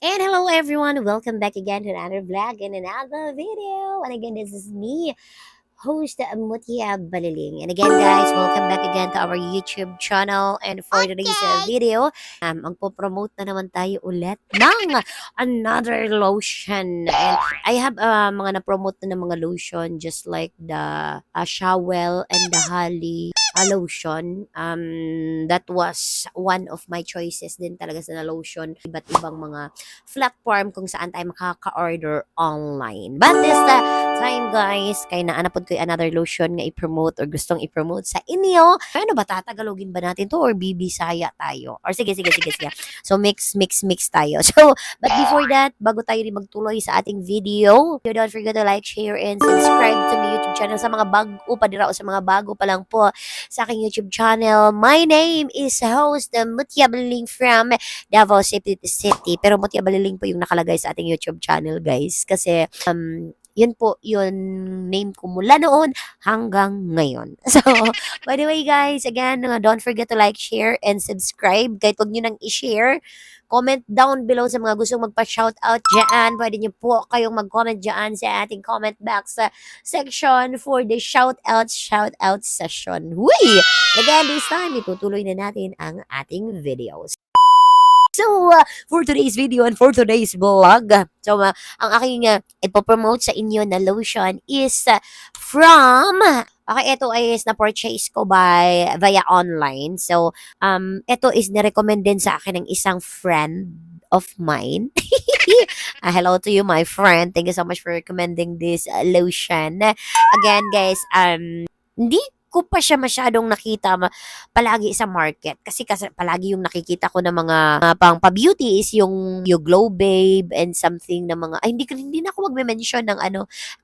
And hello everyone, welcome back again to another vlog and another video. And again, this is me, host Mutia Baliling. And again guys, welcome back again to our YouTube channel. And for today's video, magpo-promote na naman tayo ulit ng another lotion. And I have mga na-promote na ng mga lotion just like the Shawel and the Holly lotion. That was one of my choices din talaga sa na lotion. Iba't ibang mga platform kung saan tayo makaka-order online. But this time guys, kay naanapod ko yung another lotion nga i-promote or gustong i-promote sa inyo. Ano ba, tatagalogin ba natin to or bibisaya tayo? Or sige. So mix tayo. So, but before that, bago tayo rin magtuloy sa ating video, don't forget to like, share, and subscribe to my YouTube channel sa mga bago pa dira o sa mga bago pa lang po sa aking YouTube channel. My name is host Mutia Baliling from Davao City. Pero Mutia Baliling po yung nakalagay sa ating YouTube channel, guys. Kasi, yun po, yun name ko mula noon hanggang ngayon. So, by the way, guys, again, don't forget to like, share, and subscribe. Kahit huwag nyo nang i-share, comment down below sa mga gustong magpa-shoutout dyan. Pwede nyo po kayong mag-comment dyan sa ating comment box section for the shoutout session. Huy! Again, this time, itutuloy na natin ang ating videos. So, for today's video and for today's vlog, ang aking ipopromote sa inyo na lotion is from, okay, ito is na-purchase ko via online. So, ito is na-recommend din sa akin ng isang friend of mine. Hello to you, my friend. Thank you so much for recommending this lotion. Again, guys, hindi ko pa siya masyadong nakita palagi sa market. Kasi palagi yung nakikita ko ng mga pang pa-beauty is yung Glow Babe and something na mga, ay, hindi na ako magme-mention ng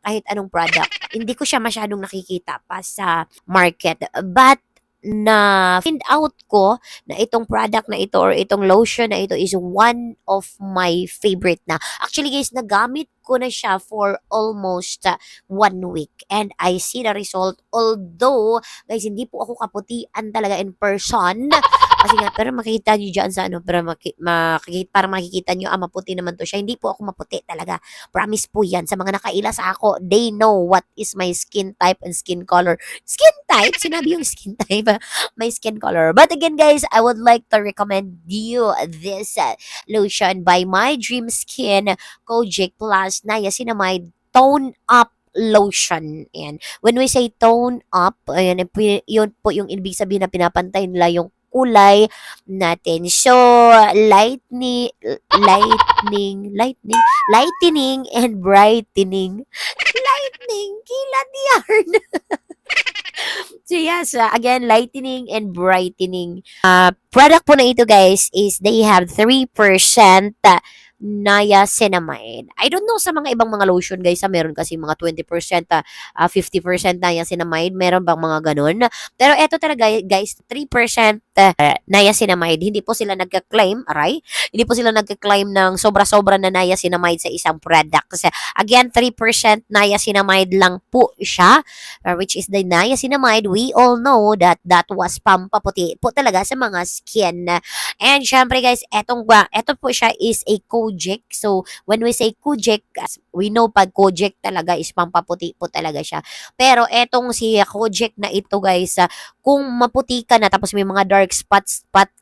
kahit anong product. Hindi ko siya masyadong nakikita pa sa market. But, na find out ko na itong product na ito or itong lotion na ito is one of my favorite na. Actually guys, nagamit ko na siya for almost 1 week and I see the result. Although, guys, hindi po ako kaputian talaga in person. Kasi nga, pero makikita nyo dyan sa para makikita nyo, maputi naman to siya. Hindi po ako maputi talaga. Promise po yan. Sa mga nakaila sa ako, they know what is my skin type and skin color. Skin type? Sinabi yung skin type. My skin color. But again, guys, I would like to recommend you this lotion by My Dream Skin Kojic Plus Niacinamide Tone Up lotion. And when we say tone up, ayan, yun po yung ibig sabihin na pinapantay nila yung kulay natin. So, lightening and brightening. Lightning, kilat yarn. So yes, again, lightening and brightening. Product po na ito guys is they have 3% niacinamide. I don't know sa mga ibang mga lotion guys, meron kasi mga 20%, 50% niacinamide, meron bang mga ganun? Pero eto talaga guys, 3% niacinamide. Hindi po sila nagka-claim, aray? Hindi po sila nagka-claim ng sobra-sobra na niacinamide sa isang product. Kasi again, 3% niacinamide lang po siya, which is the niacinamide. We all know that that was pampaputi po talaga sa mga skin. And syempre guys, eto po siya is a Kojic. So, when we say Kojic, we know pag Kojic talaga is pampaputi po talaga siya. Pero etong si Kojic na ito guys, kung maputi ka na tapos may mga dark spot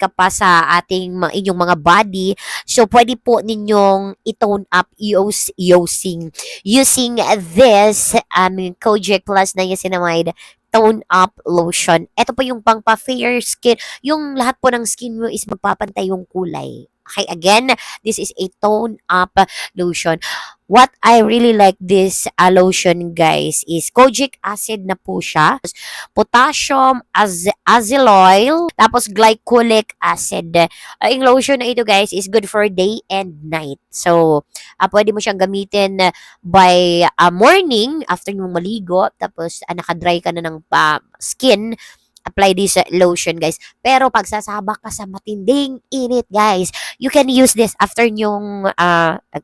ka pa sa inyong mga body, so pwede po ninyong i-tone up using this Kojic Plus Niacinamide Tone Up Lotion. Ito po yung pang pa-fair skin. Yung lahat po ng skin mo is magpapantay yung kulay. Okay, again, this is a tone up lotion. What I really like this lotion, guys, is kojic acid na po siya, potassium azelioyl, tapos glycolic acid. Yung lotion na ito, guys, is good for day and night. So, pwede mo siyang gamitin by morning after mong maligo, tapos nakadry ka na ng skin, apply this lotion, guys. Pero pag sasabak ka sa matinding init, guys, you can use this after yung,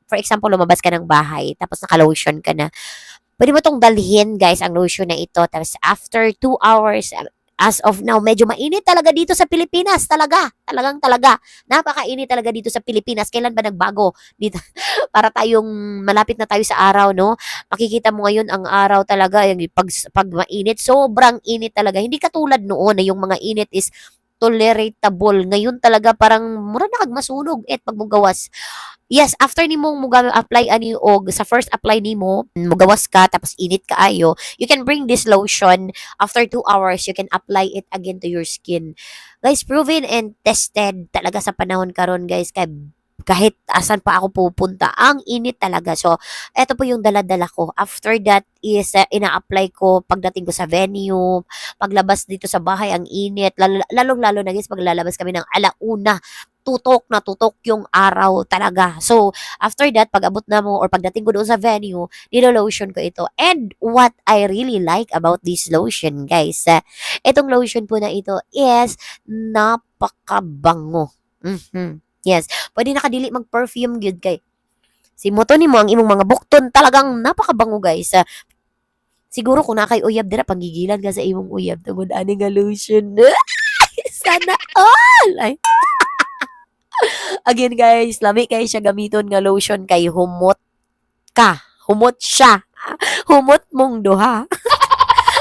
for example, lumabas ka ng bahay, tapos naka-lotion ka na. Pwede mo tong dalhin, guys, ang lotion na ito. Tapos after 2 hours, as of now, medyo mainit talaga dito sa Pilipinas. Talaga. Napakainit talaga dito sa Pilipinas. Kailan ba nagbago? Dito, para tayong malapit na tayo sa araw, no? Makikita mo ngayon ang araw talaga, yung pag mainit, sobrang init talaga. Hindi katulad noon na yung mga init is tolerable. Ngayon talaga parang mura na kag masunog at pag mugawas. Yes, after nimo apply ani og sa first apply nimo, mugawas ka tapos init kaayo, you can bring this lotion after 2 hours you can apply it again to your skin. Guys, proven and tested talaga sa panahon karon guys kay kahit asan pa ako pupunta, ang init talaga. So, eto po yung dala-dala ko. After that is ina-apply ko pagdating ko sa venue, paglabas dito sa bahay ang init, lalong-lalo na guys paglalabas kami ng alauna tutok na tutok yung araw talaga. So, after that, pag abot na mo or pagdating ko doon sa venue, nilo-lotion ko ito. And what I really like about this lotion, guys, itong lotion po na ito is napakabango. Yes. Pwede nakadili mag-perfume gyud kay. Si moto nimo ang imong mga bukton talagang napakabango, guys. Siguro kung nakay uyab dira panggigilan ka sa imong uyab tungod ani nga lotion. Sana all. Ay. Again guys, lami kay siya gamiton nga lotion kay humot ka. Humot siya. Humot mong duha.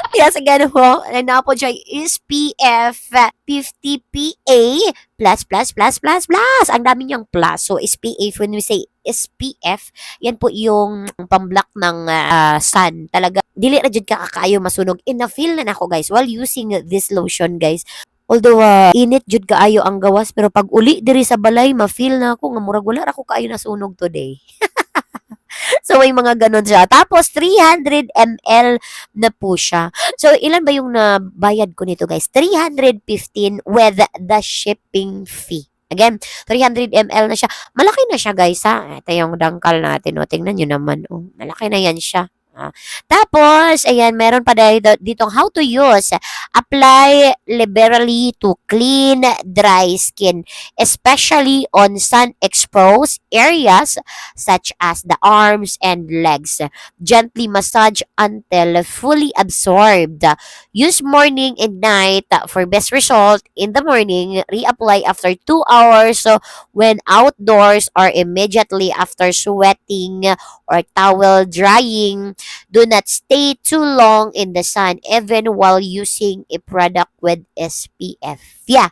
Yes, again po, na po siya SPF 50 PA plus. Ang dami niyang plus. So, SPF, when we say SPF, yan po yung pamblock ng sun. Talaga, dili na dyan kakaayo masunog. And na-feel na nako guys, while using this lotion guys, although init jud kaayo ang gawas pero pag uli diri sa balay ma-feel na ako nga murag wala ra ko kaayo nasunog today. So may mga ganon siya. Tapos 300 ml na po siya. So ilan ba yung nabayad ko nito guys? 315 with the shipping fee. Again, 300 ml na siya. Malaki na siya guys ha. Ito yung dangkal natin. O, tingnan nyo naman. O, malaki na yan siya. Tapos, ayan, meron pa dito how to use. Apply liberally to clean dry skin, especially on sun-exposed areas such as the arms and legs. Gently massage until fully absorbed. Use morning and night for best result. In the morning, reapply after 2 hours when outdoors or immediately after sweating or towel drying. Do not stay too long in the sun even while using a product with SPF. Yeah,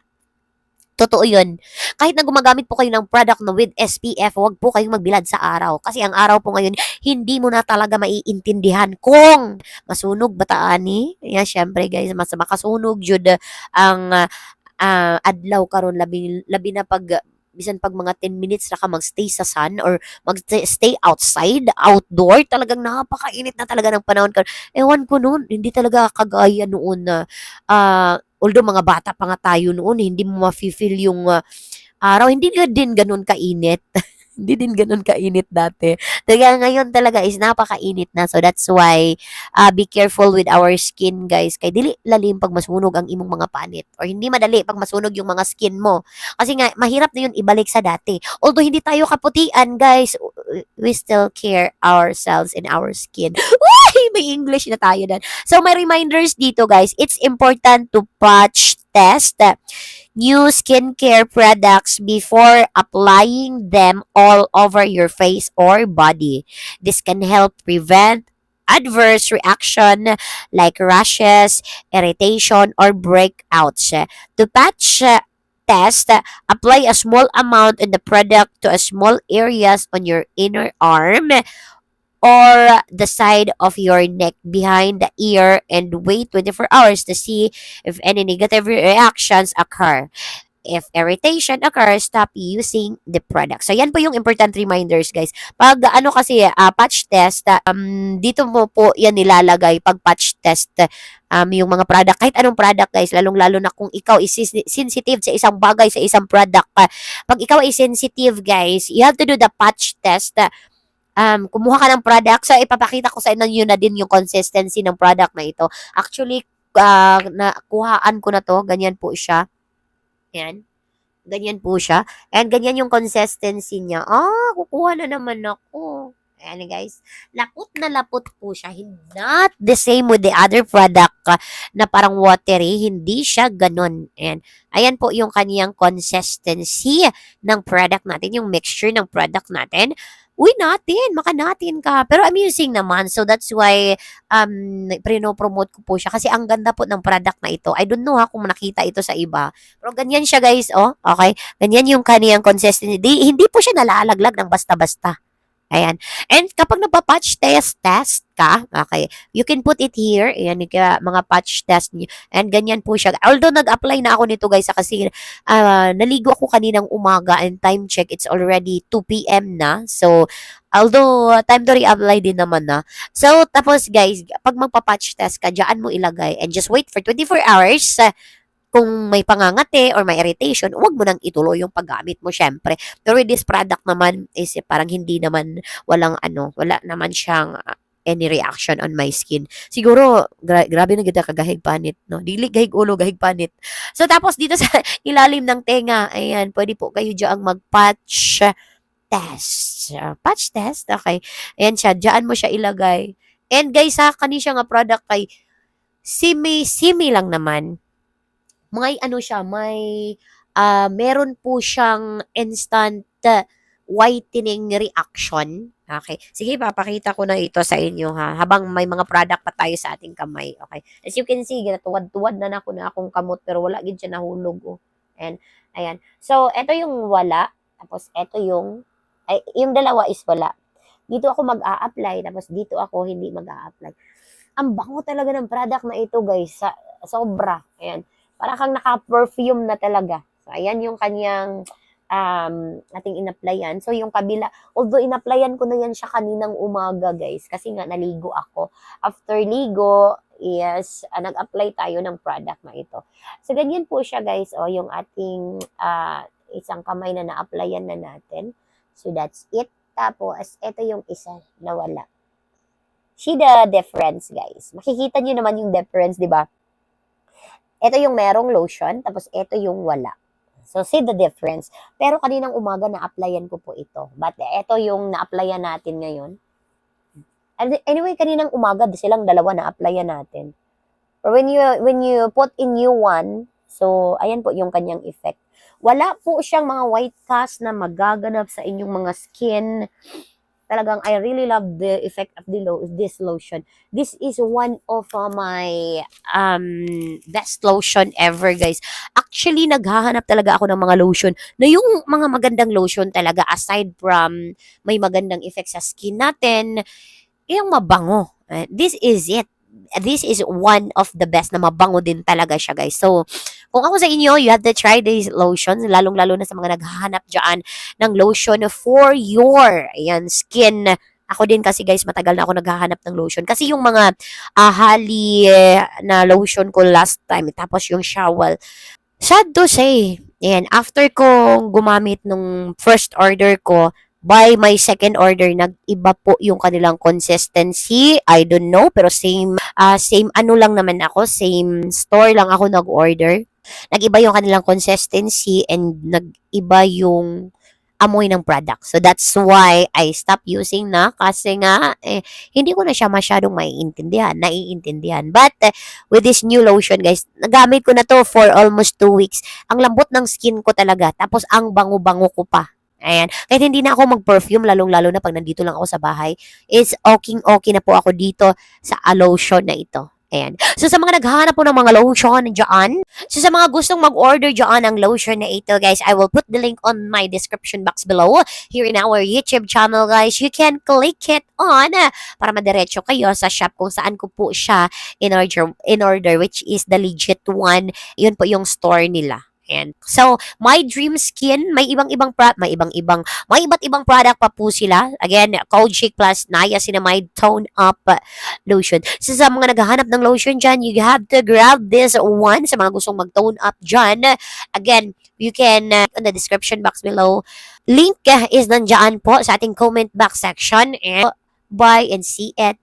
totoo yun. Kahit na gumagamit po kayo ng product na with SPF, huwag po kayong magbilad sa araw. Kasi ang araw po ngayon, hindi mo na talaga maiintindihan kung masunog ba taani. Yeah, syempre guys, mas makasunog jud ang adlaw karon labi na pag bisan pag mga 10 minutes na ka magstay sa sun or magstay outside, outdoor, talagang napakainit na talaga ng panahon. Ewan ko noon, hindi talaga kagaya noon na although mga bata pa nga tayo noon, hindi mo ma-feel yung araw, hindi ka din ganun kainit. Hindi din ganun kainit dati. Kaya ngayon talaga is napakainit na. So that's why be careful with our skin guys. Kay dili lalim pag masunog ang imong mga panit. Or hindi madali pag masunog yung mga skin mo. Kasi nga mahirap na yun ibalik sa dati. Although hindi tayo kaputian guys, we still care ourselves and our skin. Uy! May English na tayo dan. So may reminders dito guys. It's important to patch test new skincare products before applying them all over your face or body. This can help prevent adverse reaction like rashes, irritation, or breakouts. To patch test, apply a small amount of the product to a small areas on your inner arm or the side of your neck behind the ear and wait 24 hours to see if any negative reactions occur. If irritation occurs, stop using the product. So, yan po yung important reminders, guys. Pag ano kasi, patch test, dito mo po yan nilalagay pag patch test yung mga product. Kahit anong product, guys, lalong-lalo na kung ikaw is sensitive sa isang bagay, sa isang product. Pag ikaw is sensitive, guys, you have to do the patch test. Kumuha ka ng product. So, ipapakita ko sa inyo na din yung consistency ng product na ito. Actually, nakuhaan ko na to. Ganyan po siya. Yan. Ganyan po siya. And ganyan yung consistency niya. Kukuha na naman ako. Ayan guys, lapot na lapot po siya. Not the same with the other product na parang watery. Hindi siya ganun. Ayan po yung kaniyang consistency ng product natin, yung mixture ng product natin. Uy, natin, maka natin ka. Pero amusing naman. So that's why prino-promote ko po siya. Kasi ang ganda po ng product na ito. I don't know ha kung nakita ito sa iba. Pero ganyan siya guys, oh. Okay? Ganyan yung kaniyang consistency. Hindi po siya nalalaglag ng basta-basta. Ayan. And kapag nagpa-patch test ka, okay, you can put it here. Ayan, yung mga patch test niyo. And ganyan po siya. Although nag-apply na ako nito guys kasi naligo ako kaninang umaga and time check, it's already 2 p.m. na. So, although time to re-apply din naman na. So, tapos guys, pag magpa-patch test ka, diyan mo ilagay and just wait for 24 hours. Kung may pangangate or may irritation, huwag mo nang ituloy yung paggamit mo, syempre. Pero with this product naman is parang hindi naman, wala naman siyang any reaction on my skin. Siguro, grabe na kita kagahig panit, no? Dili gahig ulo, gahig panit. So, tapos dito sa ilalim ng tenga, ayan, pwede po kayo dyan mag-patch test. Patch test, okay. Ayan siya, dyan mo siya ilagay. And guys, ha, siya nga product kay simi lang naman may ano siya, meron po siyang instant whitening reaction. Okay. Sige, papakita ko na ito sa inyo ha. Habang may mga product pa tayo sa ating kamay. Okay. As you can see, tuwad-tuwad na ako na akong kamot pero wala gid siya nahulog. Oh. And, ayan. So, ito yung wala. Tapos, ito yung dalawa is wala. Dito ako mag-a-apply. Tapos, dito ako hindi mag-a-apply. Ang bango talaga ng product na ito, guys. Sobra. Ayan. Para kang naka-perfume na talaga. So, ayan yung kanyang ating in-applyan. So, yung kabila, although in-applyan ko na yan siya kaninang umaga, guys, kasi nga naligo ako. After ligo, yes, nag-apply tayo ng product na ito. So, ganyan po siya, guys. O, yung ating isang kamay na na-applyan na natin. So, that's it. Tapos, ito yung isa na wala. See the difference, guys. Makikita nyo naman yung difference, di ba? Ito yung merong lotion, tapos ito yung wala. So, see the difference. Pero kaninang umaga na-applyan ko po ito. But ito yung na-applyan natin ngayon. And anyway, kaninang umaga, silang dalawa na-applyan natin. But when you put in new one, so, ayan po yung kanyang effect. Wala po siyang mga white cast na magaganap sa inyong mga skin. Talagang I really love the effect of this lotion. This is one of my best lotion ever, guys. Actually, naghahanap talaga ako ng mga lotion na yung mga magandang lotion talaga aside from may magandang effect sa skin natin, yung mabango. This is it. This is one of the best na mabango din talaga siya, guys. So, kung ako sa inyo, you have to try these lotions, lalong-lalo na sa mga naghahanap dyan ng lotion for your skin. Ako din kasi guys, matagal na ako naghahanap ng lotion. Kasi yung mga hali na lotion ko last time, tapos yung shower, sad to say, after kong gumamit nung first order ko, by my second order, nag-iba po yung kanilang consistency. I don't know, pero same ano lang naman ako, same store lang ako nag-order. Nag-iba yung kanilang consistency and nag-iba yung amoy ng product. So that's why I stopped using na kasi nga hindi ko na siya masyadong naiintindihan. But with this new lotion guys, nagamit ko na to for almost 2 weeks. Ang lambot ng skin ko talaga. Tapos ang bango-bango ko pa. Ayan. Kahit hindi na ako mag-perfume, lalong-lalo na pag nandito lang ako sa bahay, is okay na po ako dito sa lotion na ito. Ayan. So, sa mga naghahanap po ng mga lotion dyan, so sa mga gustong mag-order dyan ng lotion na ito, guys, I will put the link on my description box below here in our YouTube channel, guys. You can click it on para madiretso kayo sa shop kung saan ko po siya in order, which is the legit one. Yun po yung store nila. And so, my dream skin, may iba't ibang product pa po sila. Again, Cold Shake Plus, Niacinamide Tone Up Lotion. So, sa mga naghahanap ng lotion dyan, you have to grab this one. Sa mga gustong mag-tone up dyan, again, you can, on the description box below, link is nandyan po sa ating comment box section. And buy and see it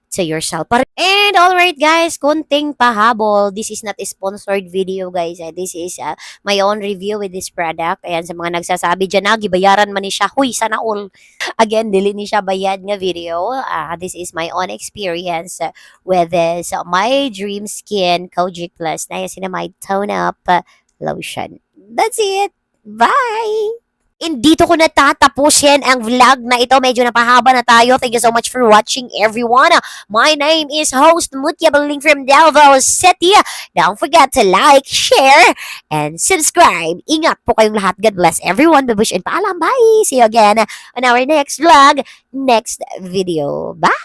to yourself. And alright guys, kunting pahabol. This is not a sponsored video guys. This is my own review with this product. Ayan, sa mga nagsasabi dyan na, gibayaran man ni siya. Huy, sana all. Again, dili ni siya bayad nga video. This is my own experience with this. My Dream Skin Kojic Plus Niacinamide Tone Up Lotion. That's it. Bye! Dito ko natatapusin ang vlog na ito. Medyo napahaba na tayo. Thank you so much for watching, everyone. My name is host Mutya Baling from Davao City. Don't forget to like, share, and subscribe. Ingat po kayong lahat. God bless everyone. Babush and paalam. Bye! See you again on our next vlog, next video. Bye!